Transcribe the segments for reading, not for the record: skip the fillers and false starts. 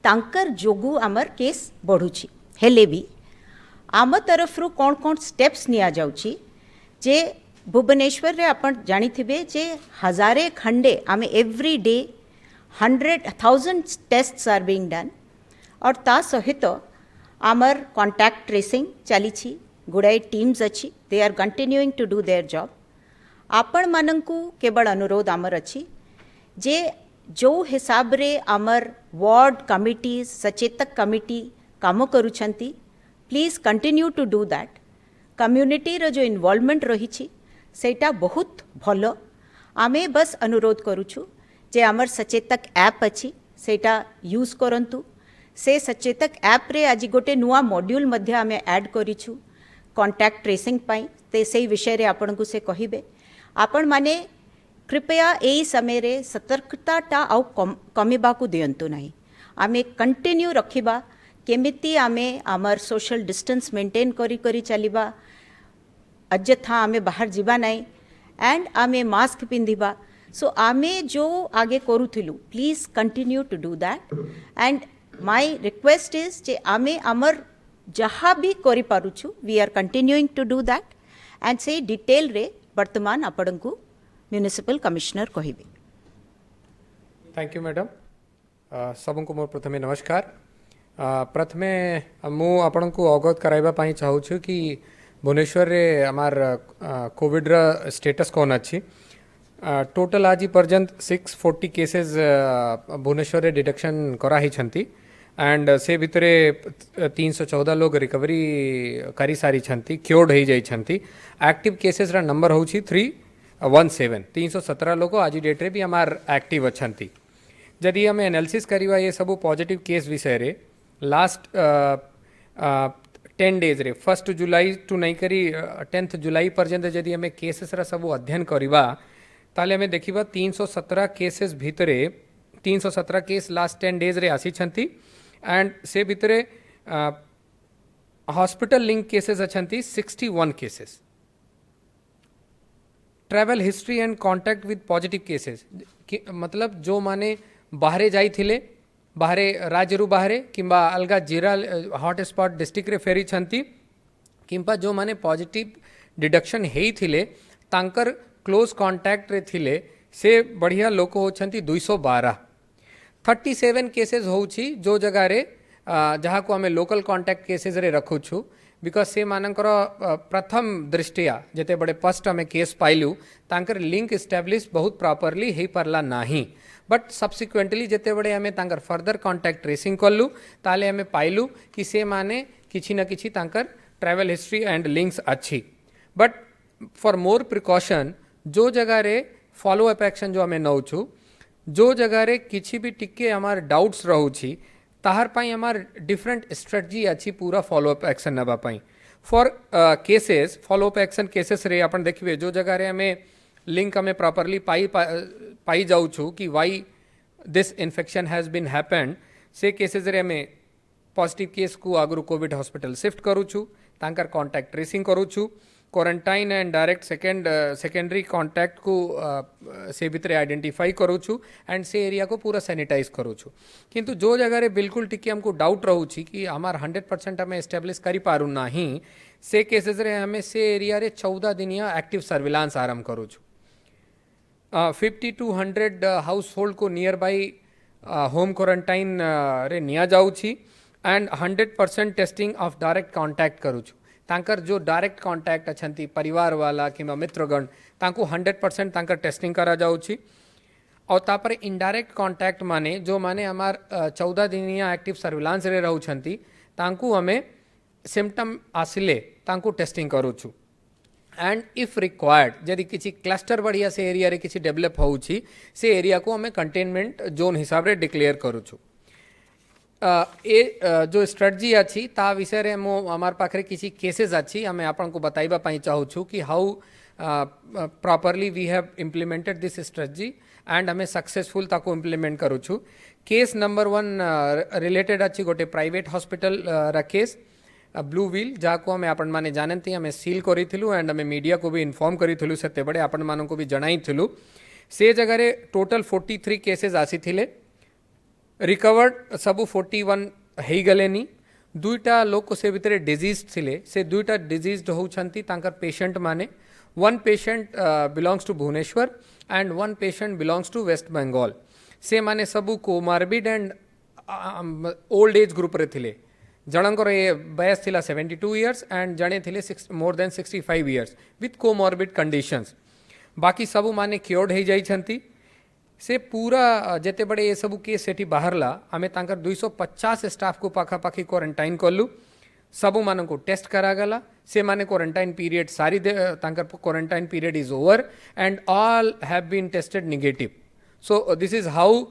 तांकर जोगु आमर केस बढ़ुची हेले भी आम तरफ कौन कौन स्टेप्स निया जाउची जे भुवनेश्वर रे आपण जानी थिबे जे हजारे खंडे आमे every day 100,000 tests are being done और ता सहित आमर कॉन्टैक्ट ट्रेसिंग चली गुड़ाई टीम्स अच्छी they are continuing to do their job आपण मानंकु केवल अनुरोध आमर अच्छी जे जो हिसाब रे आमर वार्ड कमिटीज सचेतक कमिटी काम करुछंती please continue to do that community रो जो इन्वॉल्वमेंट रही सेटा बहुत भलो आमे बस अनुरोध करुछु जे आमर सचेतक ऐप अच्छी सेटा यूज करंतु से सचेतक ऐप रे आज गोटे नुआ मॉड्यूल मध्य आमे ऐड करिछु कॉन्टैक्ट ट्रेसिंग पाई ते से विषय रे आपन को से कहिबे आपण माने कृपया एई समय रे सतर्कताटा आउ कमिबा को दियंतु नाही आमे कंटिन्यू रखिबा केमिति आमे आमर सोशल डिस्टेंस मेंटेन करी करी चलिबा अजथा आमे बाहर जीवा नाही एंड आमे मास्क पिंधिबा सो आमे जो आगे करूथिलु please continue to do that and my request is जे आमे आमर जहाँ भी करि पारुछु we are continuing to do that and से डिटेल रे वर्तमान आपण को म्युनिसिपल कमिश्नर कहिबे। थैंक यू मैडम सबको मोर प्रथमे नमस्कार प्रथमे मु आपण को अवगत कराइबा पई चाहू छु कि भुवनेश्वर रे हमार कोविड रा स्टेटस कोन अछि टोटल आज पर्यंत 640 केसेस भुवनेश्वर रे डिटेक्शन करा ही छंती एंड से भितरे 314 लोग रिकवरी करी सारी छंती क्योर्ड हो जाई छंती एक्टिव केसेस रा नंबर होची 317 317 लोग आज डेट रे भी हमार एक्टिव अछंती जदि हमें एनालिसिस करिवा ये सब पॉजिटिव केस विषय रे लास्ट 10 डेज रे 1 जुलाई टू नहीं करी 10 जुलाई पर्यंत जदि हमें केसेस रा सब अध्ययन करिवा ताले हमें देखिबा 317 केसेस भितरे 317 केस लास्ट 10 डेज रे आसी छंती एंड से भितरे हॉस्पिटल लिंक केसेस अछंती 61 cases travel history and contact with positive cases मतलब जो माने बाहरे जाई थिले बाहरे राज्य रु बाहरे किंबा अलगा जिला हॉटस्पॉट डिस्ट्रिक्ट रे फेरी छंती किंबा जो माने पॉजिटिव डिडक्शन हेई थिले तांकर क्लोज कांटेक्ट रे थिले से बढ़िया लोक होछंती 212 37 केसेस होउछि जो जगह रे जहाँ को हमें लोकल कांटेक्ट केसेस रे रखु छु बिकॉज से मानकर प्रथम दृष्टिया जेते बड़े फर्स्ट हमें केस पाइलु तांकर लिंक एस्टैब्लिश बहुत प्रॉपरली हे परला नाही बट सब्सिक्वेंटली जेते बड़े हमें तांकर फर्दर कांटेक्ट ट्रेसिंग करलु ताले हमें पाइलु कि से माने किछि न किछि तांकर ट्रैवल हिस्ट्री एंड लिंक्स अच्छी बट फॉर मोर प्रिकॉशन जो जगह रे फॉलो अप एक्शन जो हमें नौ छु जो जगह रे किछि भी टिके हमार डाउट्स रहउछि ताहार पाई हमार डिफरेंट स्ट्रेटजी अच्छी पूरा फॉलो अप एक्शन नबा पाई for cases follow up action cases रे अपन देखिए जो जगह रे हमें लिंक हमें प्रॉपरली पाई जाऊ छु कि why this infection has been happened से केसेस रे हमें पॉजिटिव केस को आगु कोविड हॉस्पिटल शिफ्ट करू छु तांकर कांटेक्ट ट्रेसिंग करू छु quarantine and direct secondary contact को से भितरे आइडेंटिफाई करू छु एंड से एरिया को पूरा सैनिटाइज करू छु किंतु जो जगह रे बिल्कुल टिके हमको डाउट रहू छी कि हमार 100% हमें एस्टेब्लिश करी पारू नाही से केसेस रे हमें से एरिया रे 14 दिनिया एक्टिव सर्विलांस आरंभ करू छु 50 to 100 हाउस होल्ड को नियर बाई होम क्वारंटाइन रे निया जाऊ छी and 100% testing of direct contact करू छु तांकर जो डायरेक्ट कांटेक्ट अछंती परिवार वाला किंबा मित्रगण तांको 100% तांकर टेस्टिंग करा जाऊ छी और तापर इनडायरेक्ट कांटेक्ट माने जो माने हमार 14 दिनिया एक्टिव सर्विलांस रे रहू छंती तांको हमें सिम्पटम आसिले तांको टेस्टिंग करू छु एंड इफ रिक्वायर्ड यदि किसी क्लस्टर बढ़िया से एरिया रे किसी डेवलप होउछि से एरिया को हमें कंटेनमेंट जोन हिसाब रे डिक्लेयर करू छु जो स्ट्रेटजी अच्छी ता विषय रे मो हमार पाखरे किसी केसेस अच्छी हमें आपन को बताइबा पाई चाहू छु कि how properly we have implemented this strategy and हमें सक्सेसफुल ताको इम्प्लीमेंट करू छु केस नंबर 1 रिलेटेड अच्छी गोटे प्राइवेट हॉस्पिटल रा केस ब्लू व्हील जाको हमें आपण माने जानती हमें सील करी थिलु एंड हमें मीडिया को भी इन्फॉर्म करी थिलु सेते बड़े आपण मानन को भी जणाई थिलु से जगह रे टोटल 43 केसेस आसी थिले रिकवर्ड सबू 41 हो गले दुईटा लोक से भितर डिजीज थिले से दुईटा डिजीज होउछंती तांकर पेशेंट माने one patient belongs to Bhubaneswar and one patient belongs to West Bengal से माने सबू comorbid and old age group रे थिले जनकर ये बयस थिला 72 इयर्स एंड जणे थिले more than 65 years with comorbid conditions बाकी सबू माने क्योर्ड हो जाइछंती से पूरा जेते बड़े ये सबू केस सेठी बाहरला आमे तांकर 250 स्टाफ को पाखापाखी क्वारंटाइन कलु सबू मान को टेस्ट करागला से माने क्वारंटाइन पीरियड सारी तांकर quarantine period is over and all have been tested negative so this is how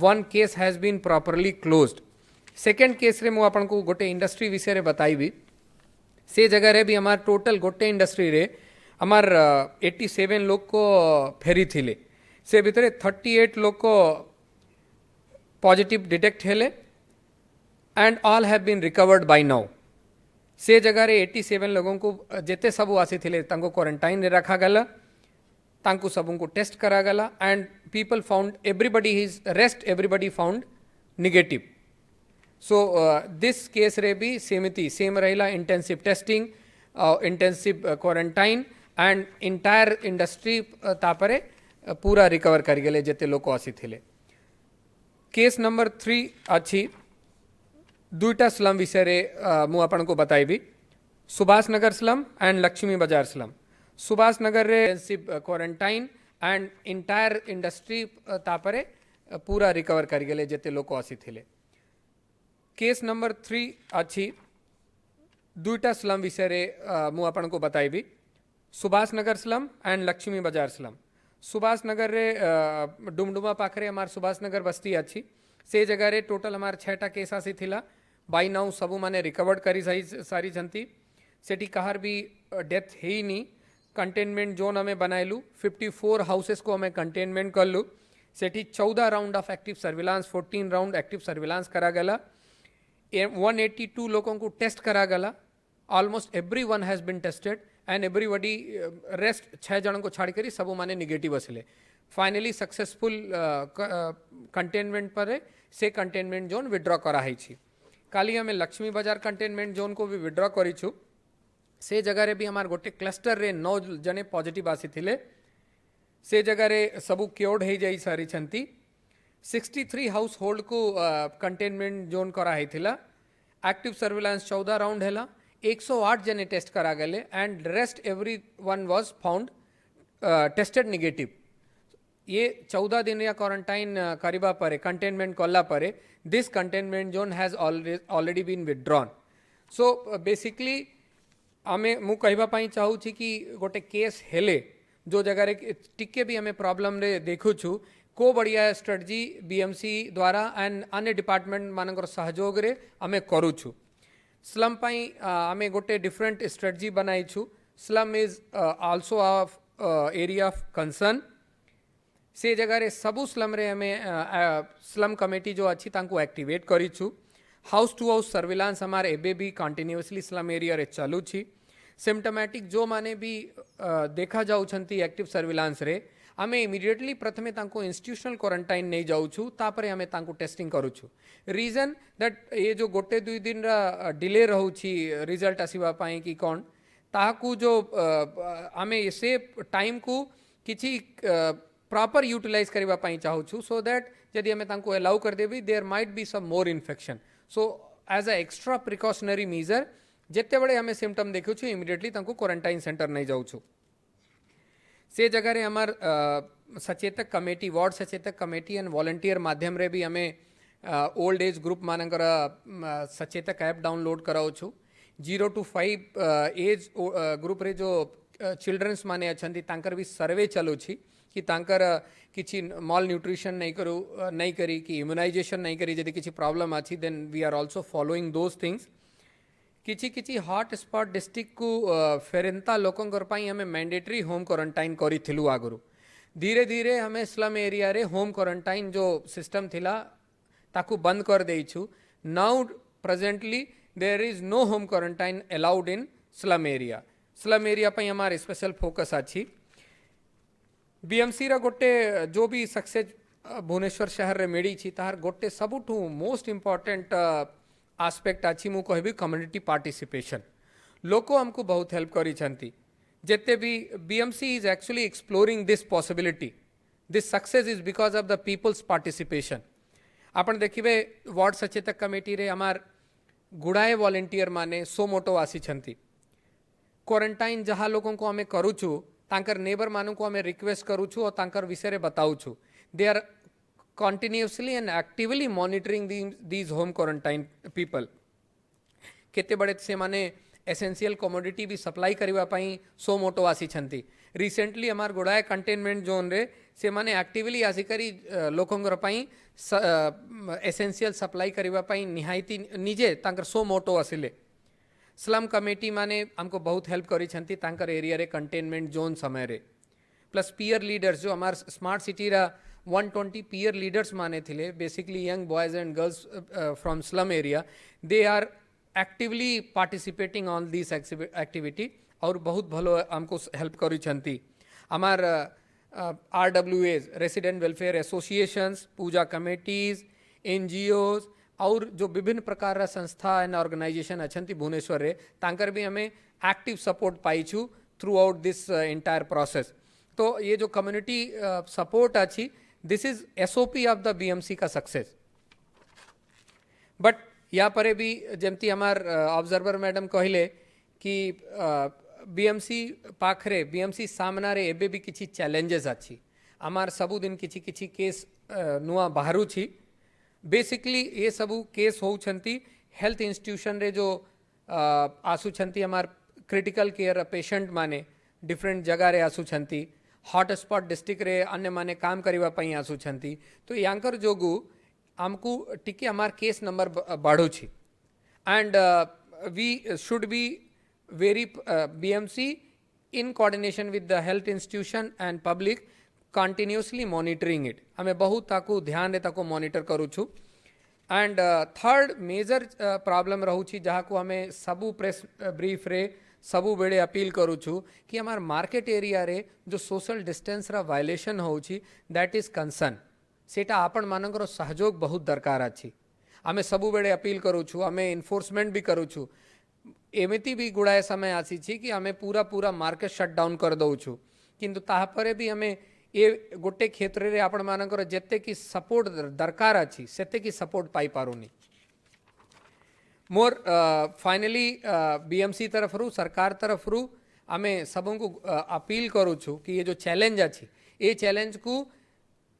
one case has been properly closed second case रे मु आपन को गोटे इंडस्ट्री विषय रे बताइबी से जगह रे भी हमार टोटल गोटे इंडस्ट्री रे हमार 87 लोग को फेरी थिले से भितर 38 लोग को पॉजिटिव डिटेक्ट हेले and all have been recovered by now से जगह रे 87 लोगों को जेते सबू आसी थिले तांको क्वारंटाइन रे रखा गला तांको सबू को टेस्ट करा गला and people found everybody found negative so this case रे भी सेमिति सेम रहिला intensive testing intensive quarantine and entire industry तापरे पूरा रिकवर कर गले जेते लोक आसी थिले केस नंबर 3 अच्छी दुईटा स्लम विषय रे मु आपन को बताइबी सुभाष नगर स्लम एंड लक्ष्मी बाजार स्लम सुभाष नगर रे intensive quarantine and entire industry तापरे पूरा रिकवर कर गले जेते लोक आसी थिले केस नंबर 3 अच्छी दुईटा स्लम विषय रे मु आपन को बताइबी सुभाष नगर स्लम एंड लक्ष्मी बाजार स्लम सुभाष नगर रे डुमडुमा पाखरे हमार सुभाष नगर बस्ती अच्छी से जगह रे टोटल हमार 6टा केस आसी थिला बाय नाउ सबू माने रिकवर्ड करी सारी जंती सेठी कहार भी डेथ है ही नहीं कंटेनमेंट जोन हमें बनाइलु 54 हाउसेस को हमें कंटेनमेंट करलु सेठी 14 round of active surveillance 14 round active surveillance करा गला 182 लोगों को टेस्ट करा गला almost everyone has been tested and everybody rest 6 जन को छाड़ करी सबू माने निगेटिव असले फाइनली सक्सेसफुल कंटेनमेंट पर से कंटेनमेंट जोन विड्रॉ कराई छी काली हमें लक्ष्मी बाजार कंटेनमेंट जोन को भी विड्रॉ करिछु से जगह रे भी हमार गोटे क्लस्टर रे 9 जने पॉजिटिव आसी थिले से जगह रे सबू क्योर्ड हो जाई सारी छंती 63 हाउस होल्ड को कंटेनमेंट जोन कराई थिला एक्टिव सर्विलांस 14 राउंड हैला 108 जने टेस्ट करा गले and rest every one was found tested negative ये 14 दिन या क्वारंटाइन करिबा परे कंटेनमेंट कला परे this containment zone has already been withdrawn so basically आमे मु कहबा पाई चाहू छी कि गोटे केस हेले जो जगह रे टिके भी हमें प्रॉब्लम रे देखु छु को बढ़िया स्ट्रेटजी बीएमसी द्वारा एंड अन्य डिपार्टमेंट मानकर सहयोग रे हमें करू छु स्लम पाई आमे गोटे डिफरेंट स्ट्रेटजी बनाई छु slum is also of area of concern से जगह रे सबू स्लम रे हमें स्लम कमेटी जो अच्छी तांको एक्टिवेट करी छु हाउस टू हाउस सर्विलांस हमारे एबे भी कंटिन्यूअसली स्लम एरिया रे चालू छी सिम्टोमेटिक जो माने भी देखा जाऊ छंती एक्टिव सर्विलांस रे आमे इमिडिएटली प्रथमे तांको इंस्टीट्यूशनल क्वारंटाइन नहीं जाऊ छु तापरे हमें तांको टेस्टिंग करू छु रीजन दैट ये जो गोटे 2 दिन रा डिले रहू छी रिजल्ट आसीबा पाई कि कोन ताकू जो आमे से टाइम को किछि प्रॉपर यूटिलाइज करबा पाई चाहू छु सो दैट यदि हमें तांको अलाउ कर देबी there might be some more infection so as a extra precautionary measure जिते बड़े हमें सिम्टम देखु छु इमिडिएटली तांको क्वारंटाइन सेंटर नहीं जाऊ छु से जगह रे हमार सचेतक कमेटी वार्ड सचेतक कमेटी एंड वॉलंटियर माध्यम रे भी हमें ओल्ड एज ग्रुप मानकर सचेतक ऐप डाउनलोड कराओ छु 0 to 5 एज ग्रुप रे जो चिल्ड्रंस माने अछंती तांकर भी सर्वे चलो छी कि तांकर किछि मॉल न्यूट्रिशन नहीं करी कि इम्यूनाइजेशन नहीं करी यदि किछि प्रॉब्लम आछि then we are also following those things किछि हॉट स्पॉट डिस्ट्रिक्ट को फेरेंता लोकंकर पाई हमें मैंडेटरी होम क्वारंटाइन करिथिलु आगुरु धीरे धीरे हमें स्लम एरिया रे होम क्वारंटाइन जो सिस्टम थिला ताकू बंद कर देइछु now presently there is no home quarantine allowed in slum area पाई हमारे स्पेशल फोकस अछि बीएमसी रा गोटे जो भी सक्सेस भुवनेश्वर शहर रे मिली छी तार गोटे सबुठू मोस्ट इम्पोर्टेंट आस्पेक्ट अच्छी मु कहबी कम्युनिटी पार्टिसिपेशन लोक हमको बहुत हेल्प करी छंती जेते भी BMC is actually exploring this possibility this success is because of the peoples participation आपण देखिबे वार्ड सचेतक कमिटी रे हमार गुड़ाए वॉलंटियर माने सो मोटो आसी छंती क्वारंटाइन जहाँ लोगों को हमें करूछु तांकर नेबर मानू को हमें रिक्वेस्ट करूछु और तांकर विषय रे बताऊछु they are continuously and actively monitoring these home quarantine people केते बड़े से माने एसेंशियल कमोडिटी भी सप्लाई करबा पई सो मोटो आसी छंती रिसेंटली हमार गुड़ाए कंटेनमेंट जोन रे से माने एक्टिवली आसी करी लोकंगर पई एसेंशियल सप्लाई करबा पई निहायती निजे तांकर सो मोटो आसिले स्लम कमेटी माने हमको बहुत हेल्प करी छंती तांकर एरिया रे कंटेनमेंट जोन समय रे प्लस पीयर लीडर्स जो हमार स्मार्ट सिटी रा 120 पीयर लीडर्स माने थिले basically young boys and girls from slum area they are actively participating on this activity और बहुत भलो हमको हेल्प करी छंती हमार RWAs resident welfare associations puja committees NGOs और जो विभिन्न प्रकार रा संस्था एंड ऑर्गेनाइजेशन अच्छी भुवनेश्वर रे तांकर भी हमें एक्टिव सपोर्ट पाइछु throughout this entire process तो ये जो कम्युनिटी सपोर्ट अच्छी this is SOP of the BMC का सक्सेस बट या परे भी जमती हमार ऑब्जर्वर मैडम कहले कि BMC पाखरे BMC सामना रे एबे भी किछि चैलेंजेस अच्छी हमार सबु दिन किछि किछि केस नुआ बाहरु छी बेसिकली ये सबू केस होउछंती हेल्थ इंस्टीट्यूशन रे जो आसुछंती हमार क्रिटिकल केयर पेशेंट माने डिफरेंट जगह रे आसुछंती हॉटस्पॉट डिस्ट्रिक्ट रे अन्य माने काम करबा पई आसुछंती तो यांकर जोगु हमको टिके हमार केस नंबर बढ़ो छी and we should be very BMC in coordination with the health institution and public continuously monitoring it हमें बहुत ताकू ध्यान रे ताको मॉनिटर करू छु एंड थर्ड मेजर प्रॉब्लम रहू छी जहाँ को हमें सबू प्रेस ब्रीफ रे सबू बेड़े अपील करू छु कि हमार मार्केट एरिया रे जो सोशल डिस्टेंस रा वायलेशन हो छी दैट इज कंसर्न सेटा आपण मानकर सहयोग बहुत दरकार अछि हमें सबू बेड़े अपील करू छु हमें इन्फोर्समेंट भी करू छु एमिति भी गुड़ाए समय आसी छी कि हमें पूरा पूरा मार्केट शटडाउन कर दऊ छु किंतु ताहापरे भी हमें ये गोटे क्षेत्र रे आपण मानकर जेते की सपोर्ट दरकार अछि सेते की सपोर्ट पाई पारुनी मोर फाइनली BMC तरफ रू सरकार तरफ रू हमें सबों को अपील करू छु कि ये जो चैलेंज अछि ये चैलेंज को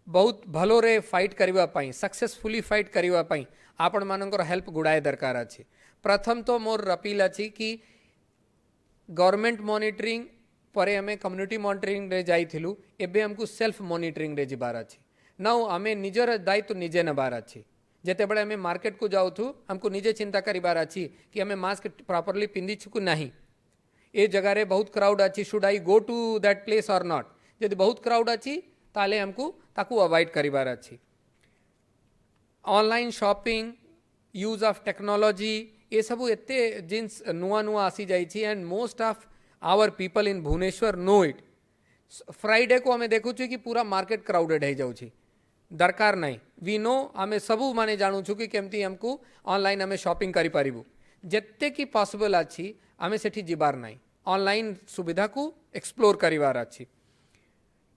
बहुत भलो रे फाइट करबा पई सक्सेसफुली फाइट करबा पई आपण मानकर हेल्प गुड़ाए दरकार अछि प्रथम तो मोर अपील अछि कि गवर्नमेंट मॉनिटरिंग परे हमें कम्युनिटी मॉनिटरिंग रे जाइथिलु एबे हमको सेल्फ मॉनिटरिंग रे जिबार अछि नाउ हमें निजर दायित्व निजे नबार अछि जेते बड़े हमें मार्केट को जाउथु हमको निजे चिंता करिबार अछि कि हमें मास्क प्रॉपर्ली पिंदी छुकु नहीं ए जगह रे बहुत क्राउड अछि should I go to that place or not यदि बहुत क्राउड अछि ताले हमको ताकू अवॉइड करिबार अछि online shopping use of technology ये सबू एते जिन्स नुआ नुआ आसी जाई छी and most of our people in Bhubaneswar know it Friday को हमें देखु कि पूरा मार्केट क्राउडेड है जाउछि दरकार नहीं वी नो हमें सबू माने जानू छु कि केमती हमको ऑनलाइन हमें शॉपिंग करि पारिबु जेते की पॉसिबल अछि हमें सेठी जिबार नहीं ऑनलाइन सुविधा को एक्सप्लोर करिवार अछि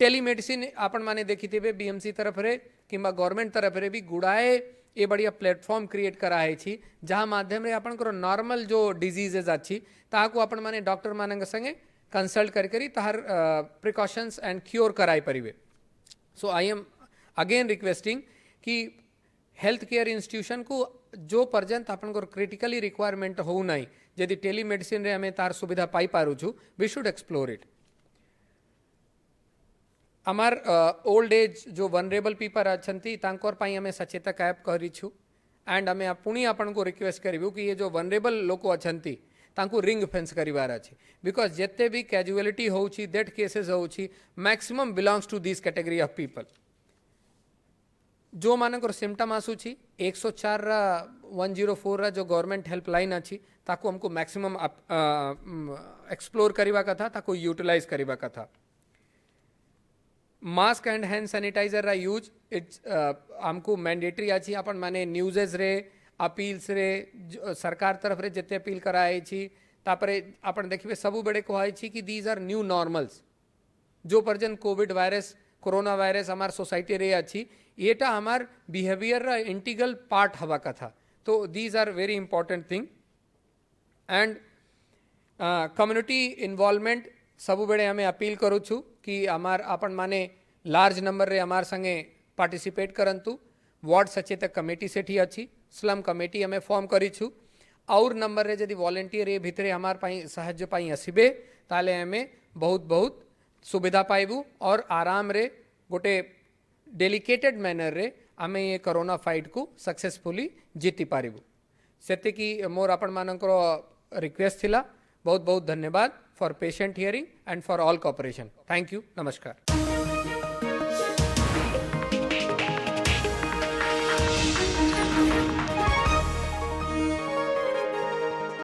टेलीमेडिसिन आपण माने देखिथिबे BMC तरफ रे किंबा गवर्नमेंट तरफ रे भी गुड़ाए ये बढ़िया प्लेटफॉर्म क्रिएट कराए छी जहाँ माध्यम रे आपनकर नॉर्मल जो डिजीजेस अछि ताहाको आपण माने डॉक्टर मानक संगे कंसल्ट करी ताहार प्रिकॉशंस एंड क्योर कराई परिबे सो आई एम अगेन रिक्वेस्टिंग कि हेल्थ केयर इंस्टीट्यूशन को जो पर्यंत आपनकर क्रिटिकली रिक्वायरमेंट हो नहीं यदि टेलीमेडिसिन रे हमें तार सुविधा पाई पारू छु वी शुड एक्सप्लोर इट हमार ओल्ड एज जो वनरेबल पीपल अच्छी तांकर पाई हमें सचेतक ऐप करी छु एंड हमें पुणी आपन को रिक्वेस्ट करिबु कि ये जो वनरेबल लोक अच्छी तांको रिंग फेंस करिवार अछि बिकॉज जेते भी कैजुअलिटी होउछि दैट केसेस होउछि maximum belongs to this category of people जो मानकर सिम्पटम आसुछि 104 रा 104 रा जो गवर्नमेंट हेल्पलाइन अछि ताको हमको मैक्सिमम एक्सप्लोर करिवा कथा ताको यूटिलाइज करिवा कथा mask and hand sanitiser use it's आमको मैंडेटरी अच्छी अपन माने न्यूजेस रे अपील्स रे सरकार तरफ रे जिते अपील कराई छी तापरे अपन देखिए सबु बेड़े कहै छी कि दीज आर न्यू नॉर्मल्स जो पर्यंत कोविड वायरस कोरोना वायरस हमार सोसाइटी रे अच्छी येटा हमार बिहेवियर इंटीग्रल पार्ट हवा कथा तो these are very important thing and community involvement सबु बेड़े हमें अपील करूँ छू कि हमार अपन माने लार्ज नंबर रे हमार संगे पार्टिसिपेट करंतु वार्ड सचेतक कमेटी सेठी अच्छी स्लम कमेटी हमें फॉर्म करी छू और नंबर रे यदि वॉलेंटियर ये भितरे हमार पाई साहाय्य पाई आसबे ताले हमें बहुत बहुत सुविधा पाइबू और आराम रे गोटे डेलिकेटेड मैनर रे हमें ये कोरोना फाइट को सक्सेसफुली जीति पारिबू सेते कि मोर आपण मानकर रिक्वेस्ट थिला बहुत बहुत धन्यवाद for patient hearing and for all cooperation thank you नमस्कार।